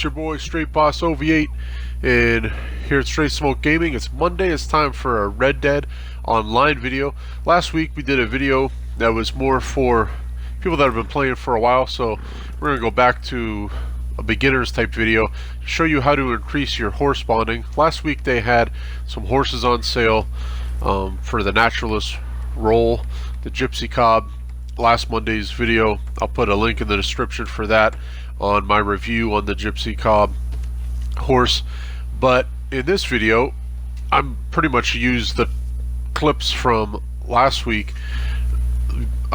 your boy Straight Boss OV8, and here at Straight Smoke Gaming. It's Monday. It's time for a Red Dead Online video. Last week we did a video that was more for people that have been playing for a while, so we're going to go back to a beginner's type video to show you how to increase your horse bonding. Last week they had some horses on sale for the naturalist role, the Gypsy Cob. Last Monday's video, I'll put a link in the description for that on my review on the Gypsy Cob horse. But in this video, I'm pretty much used the clips from last week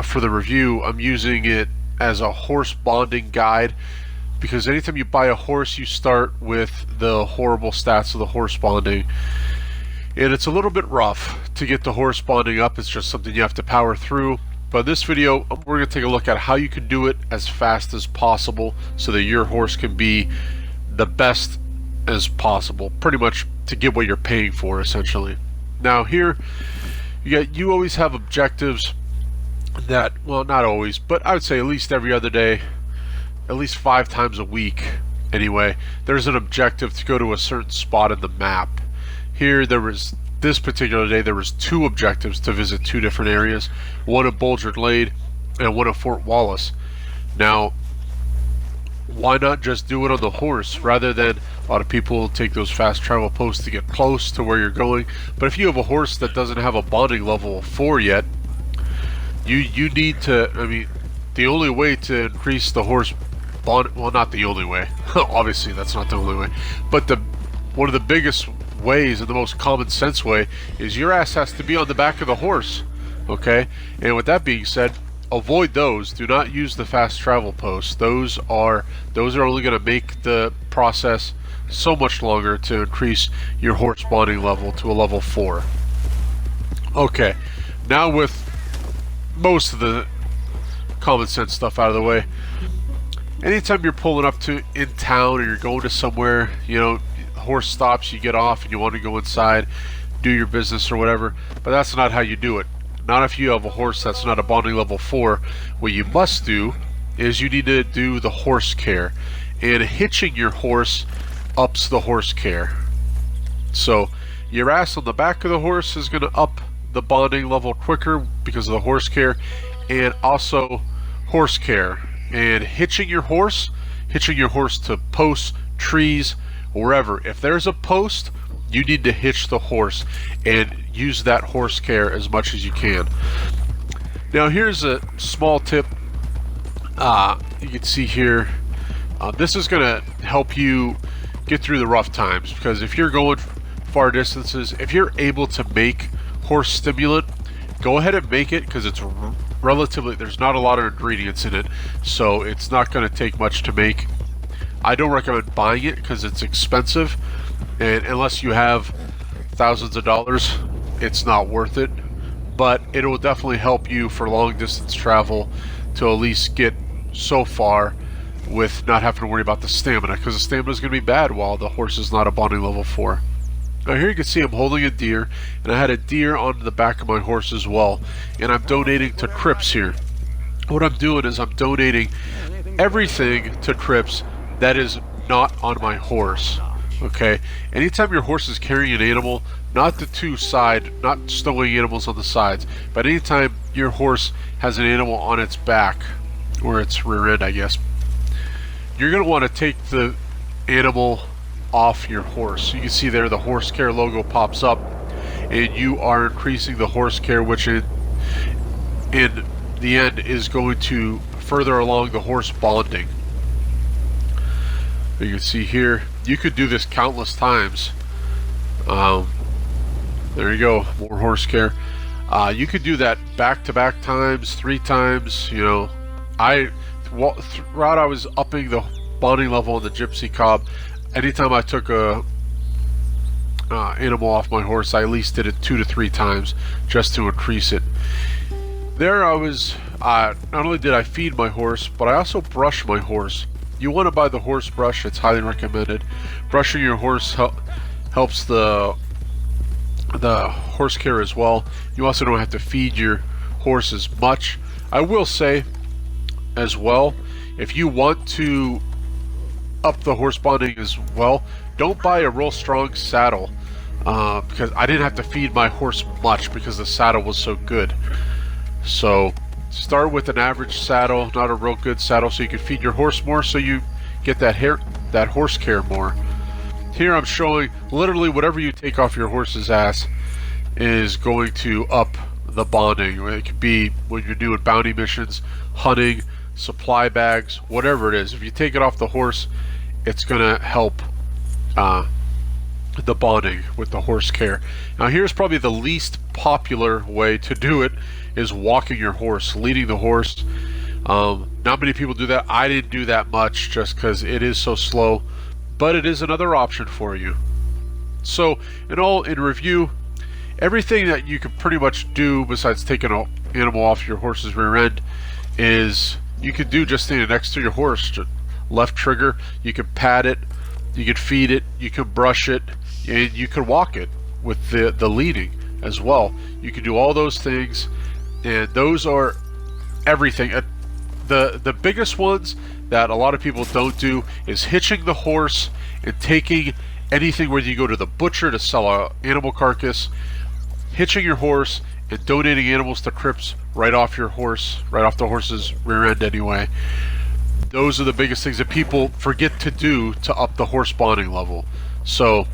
for the review. I'm using it as a horse bonding guide, because anytime you buy a horse, you start with the horrible stats of the horse bonding, and it's a little bit rough to get the horse bonding up. It's just something you have to power through. But in this video, we're going to take a look at how you can do it as fast as possible so that your horse can be the best as possible, pretty much to get what you're paying for, essentially. Now here, you always have objectives that, well, not always, but I would say at least every other day, at least 5 times a week anyway, there's an objective to go to a certain spot in the map. Here this particular day there was 2 objectives to visit 2 different areas, one at Bulger Glade and one at Fort Wallace. Now, why not just do it on the horse rather than a lot of people take those fast travel posts to get close to where you're going? But if you have a horse that doesn't have a bonding level of 4 yet, you need to, I mean, the only way to increase the horse bond, well, not the only way, obviously that's not the only way, but one of the biggest ways and the most common sense way is your ass has to be on the back of the horse. Okay, and with that being said, avoid those. Do not use the fast travel posts. Those are only going to make the process so much longer to increase your horse bonding level to a level 4. Okay, now with most of the common sense stuff out of the way, anytime you're pulling up to in town or you're going to somewhere, you know, horse stops, you get off and you want to go inside, do your business or whatever, but that's not how you do it. Not if you have a horse that's not a bonding level 4. What you must do is you need to do the horse care, and hitching your horse ups the horse care. So your ass on the back of the horse is going to up the bonding level quicker because of the horse care, and also horse care. And hitching your horse to posts, trees, wherever. If there's a post, you need to hitch the horse and use that horse care as much as you can. Now here's a small tip. You can see here, this is going to help you get through the rough times, because if you're going far distances, if you're able to make horse stimulant, go ahead and make it, because it's relatively, there's not a lot of ingredients in it, so it's not going to take much to make. I don't recommend buying it because it's expensive, and unless you have thousands of dollars, it's not worth it. But it will definitely help you for long distance travel to at least get so far with not having to worry about the stamina, because the stamina is going to be bad while the horse is not a bonding level 4. Now here you can see I'm holding a deer, and I had a deer on the back of my horse as well, and I'm donating to Trips here. What I'm doing is I'm donating everything to Trips that is not on my horse. Okay, anytime your horse is carrying an animal, not not stowing animals on the sides, but anytime your horse has an animal on its back, or its rear end, I guess, you're going to want to take the animal off your horse. You can see there the horse care logo pops up, and you are increasing the horse care, which in the end is going to further along the horse bonding. You can see here, you could do this countless times. There you go, more horse care. You could do that back-to-back times, 3 times. You know, throughout I was upping the bonding level on the Gypsy Cob. Anytime I took a animal off my horse, I at least did it 2 to 3 times just to increase it. There I was, not only did I feed my horse, but I also brushed my horse. You want to buy the horse brush, it's highly recommended. Brushing your horse helps the horse care as well. You also don't have to feed your horse as much. I will say as well, if you want to up the horse bonding as well, don't buy a real strong saddle, because I didn't have to feed my horse much because the saddle was so good. So start with an average saddle, not a real good saddle, so you can feed your horse more, so you get that horse care more. Here I'm showing literally whatever you take off your horse's ass is going to up the bonding. It could be when you're doing bounty missions, hunting, supply bags, whatever it is. If you take it off the horse, it's gonna help the bonding with the horse care. Now here's probably the least popular way to do it, is walking your horse, leading the horse. Not many people do that. I didn't do that much just because it is so slow, but it is another option for you. So in review, everything that you can pretty much do besides taking an animal off your horse's rear end is you can do just standing next to your horse. Left trigger, you can pat it, you can feed it, you can brush it, and you can walk it with the leading as well. You can do all those things, and those are everything. The biggest ones that a lot of people don't do is hitching the horse and taking anything, whether you go to the butcher to sell an animal carcass, hitching your horse and donating animals to crypts right off your horse, right off the horse's rear end anyway. Those are the biggest things that people forget to do to up the horse bonding level. So,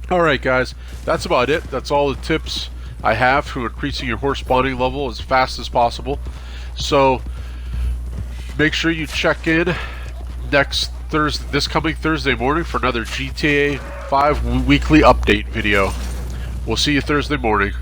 alright guys, that's about it. That's all the tips I have for increasing your horse bonding level as fast as possible. So, make sure you check in this coming Thursday morning for another GTA 5 weekly update video. We'll see you Thursday morning.